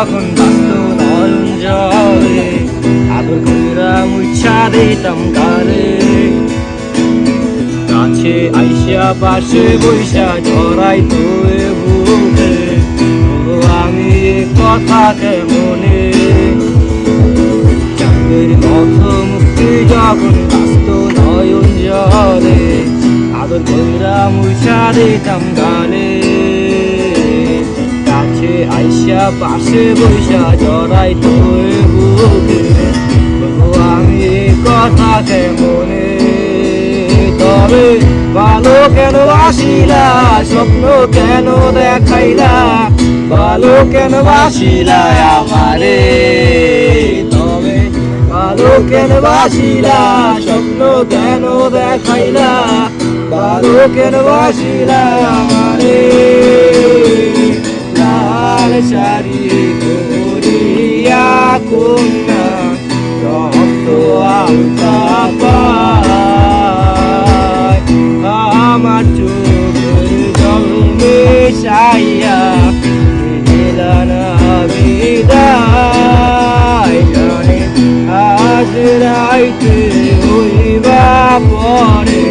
যখন বাঁচত নয়ন জলে, আদর কইরা মুছা দিতাম গালে। কাছে আইসা পাশে বইসা জড়াইতো এ বুকে, ও আমি এ কথা কেমনে। চাঁদের মতো মুক্তি যখন বাঁচত নয়ন জলে, আদর কইরা মুছা দিতাম গালে। কাছে আইসা পাশে বইসা জড়াইতো এ বুকে, ও আমি এ কথা কেমনে। তবে ভালো কেন বাসিলা, স্বপ্ন কেন দেখাইলা, ভালো কেন বাসিলা আমারে। তবে ভালো কেন বাসিলা, স্বপ্ন কেন দেখাইলা, ভালো কেন বাসিলা আমারে। লাল শাড়ি পরিয়া কন্যা রক্ত আলতা পায়, আমার চোখের জল মেশাইয়া দিলা না বিদায়। জানে আজ রাইতে হইবা পরে